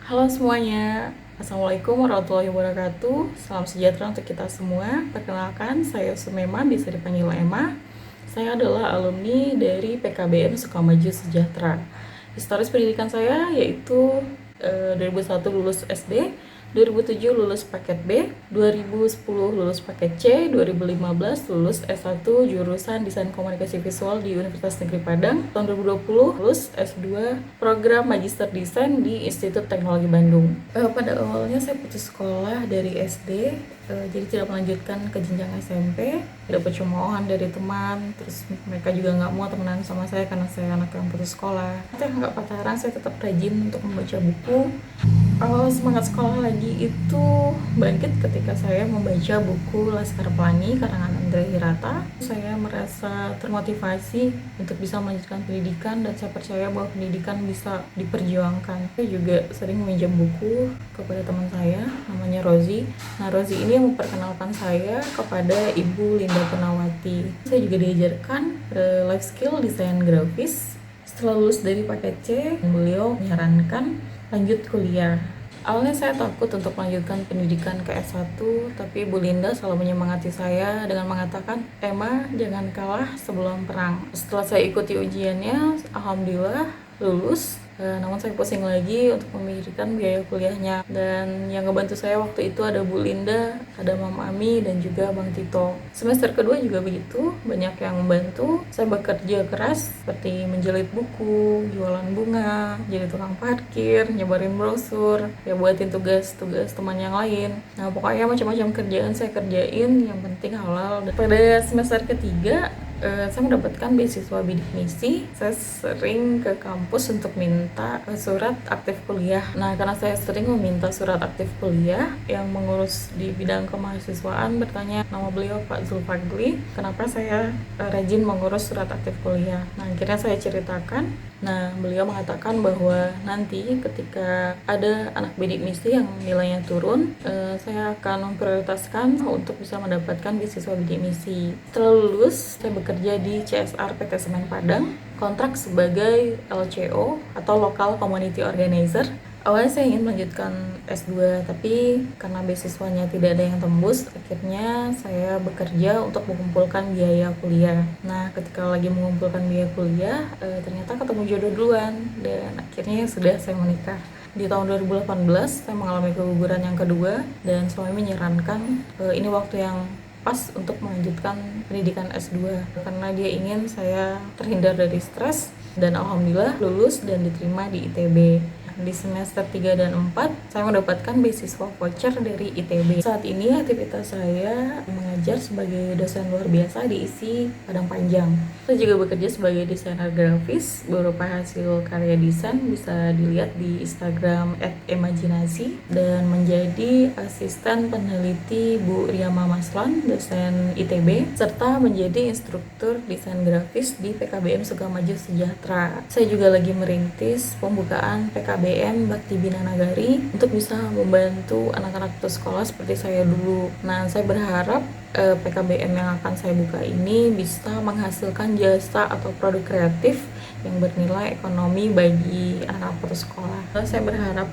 Halo semuanya, Assalamualaikum warahmatullahi wabarakatuh. Salam sejahtera untuk kita semua. Perkenalkan, saya Sumema, bisa dipanggil Emma. Saya adalah alumni dari PKBM Sukamaju Sejahtera. Historis pendidikan saya yaitu 2001 lulus SD, 2007 lulus paket B, 2010 lulus paket C, 2015 lulus S1 jurusan Desain Komunikasi Visual di Universitas Negeri Padang, tahun 2020 lulus S2 program Magister Desain di Institut Teknologi Bandung. Pada awalnya saya putus sekolah dari SD, jadi tidak melanjutkan ke jenjang SMP, dapat cemoohan dari teman, terus mereka juga nggak mau temenan sama saya karena saya anak yang putus sekolah. Saya nggak pacaran, saya tetap rajin untuk membaca buku. Awal semangat sekolah lagi itu bangkit ketika saya membaca buku Laskar Pelangi karangan Andrea Hirata. Saya merasa termotivasi untuk bisa melanjutkan pendidikan dan saya percaya bahwa pendidikan bisa diperjuangkan. Saya juga sering meminjam buku kepada teman saya, namanya Rozi. Nah, Rozi ini yang memperkenalkan saya kepada Ibu Linda Punawati. Saya juga diajarkan life skill desain grafis. Setelah lulus dari paket C, beliau menyarankan lanjut kuliah. Awalnya saya takut untuk melanjutkan pendidikan ke S1, tapi Bu Linda selalu menyemangati saya dengan mengatakan, Emma, jangan kalah sebelum perang. Setelah saya ikuti ujiannya, alhamdulillah lulus. Namun saya pusing lagi untuk memikirkan biaya kuliahnya, dan yang ngebantu saya waktu itu ada Bu Linda, ada Mam Ami, dan juga Bang Tito. Semester kedua juga begitu, banyak yang membantu. Saya bekerja keras seperti menjahit buku, jualan bunga, jadi tukang parkir, nyebarin brosur, ya buatin tugas-tugas teman yang lain. Nah, pokoknya macam-macam kerjaan saya kerjain, yang penting halal. Pada semester ketiga, saya mendapatkan beasiswa bidik misi. Saya sering ke kampus untuk minta surat aktif kuliah. Nah, karena saya sering meminta surat aktif kuliah, yang mengurus di bidang kemahasiswaan bertanya nama beliau Pak Zulfagli, kenapa saya rajin mengurus surat aktif kuliah. Nah, akhirnya saya ceritakan. Nah, beliau mengatakan bahwa nanti ketika ada anak bidik misi yang nilainya turun, saya akan memprioritaskan untuk bisa mendapatkan beasiswa bidik misi. Setelah lulus, saya bekerja di CSR PT Semen Padang, kontrak sebagai LCO atau Local Community Organizer. Awalnya saya ingin melanjutkan S2, tapi karena beasiswanya tidak ada yang tembus, akhirnya saya bekerja untuk mengumpulkan biaya kuliah. Nah, ketika lagi mengumpulkan biaya kuliah, ternyata ketemu jodoh duluan, dan akhirnya sudah saya menikah. Di tahun 2018, saya mengalami keguguran yang kedua, dan suami menyarankan ini waktu yang pas untuk melanjutkan pendidikan S2 karena dia ingin saya terhindar dari stres, dan alhamdulillah lulus dan diterima di ITB. Di semester 3 dan 4, saya mendapatkan beasiswa voucher dari ITB. Saat ini aktivitas saya mengajar sebagai dosen luar biasa di ISI Padang Panjang. Saya juga bekerja sebagai desainer grafis. Beberapa hasil karya desain bisa dilihat di Instagram @imajinasi, dan menjadi asisten peneliti Bu Riyama Maslan, dosen ITB, serta menjadi instruktur desain grafis di PKBM Sukamaju Sejahtera. Saya juga lagi merintis pembukaan PKBM Bakti Bina Nagari untuk bisa membantu anak-anak putus sekolah seperti saya dulu. Nah, saya berharap PKBM yang akan saya buka ini bisa menghasilkan jasa atau produk kreatif yang bernilai ekonomi bagi anak-anak putus sekolah. Saya berharap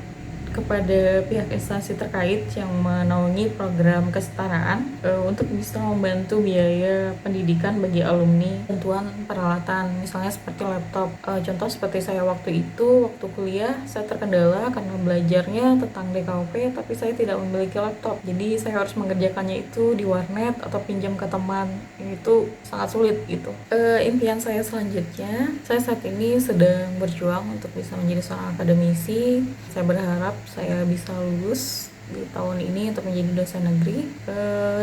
kepada pihak instansi terkait yang menaungi program kesetaraan untuk bisa membantu biaya pendidikan bagi alumni, bantuan peralatan misalnya seperti laptop. Contoh seperti saya waktu kuliah, saya terkendala karena belajarnya tentang DKUP, tapi saya tidak memiliki laptop, jadi saya harus mengerjakannya itu di warnet atau pinjam ke teman. Itu sangat sulit gitu. Impian saya selanjutnya, saya saat ini sedang berjuang untuk bisa menjadi seorang akademisi. Saya berharap saya bisa lulus di tahun ini untuk menjadi dosen negeri.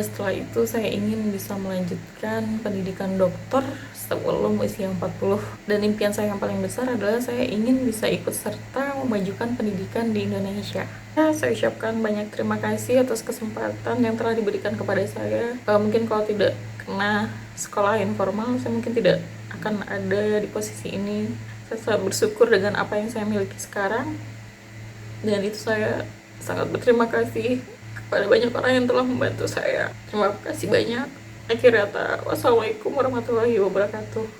Setelah itu saya ingin bisa melanjutkan pendidikan dokter sebelum usia 40. Dan impian saya yang paling besar adalah saya ingin bisa ikut serta memajukan pendidikan di Indonesia. Saya ucapkan banyak terima kasih atas kesempatan yang telah diberikan kepada saya. Mungkin kalau tidak kena sekolah informal, saya mungkin tidak akan ada di posisi ini. Saya sangat bersyukur dengan apa yang saya miliki sekarang, dan itu saya sangat berterima kasih kepada banyak orang yang telah membantu saya. Terima kasih banyak. Akhir kata, wassalamualaikum warahmatullahi wabarakatuh.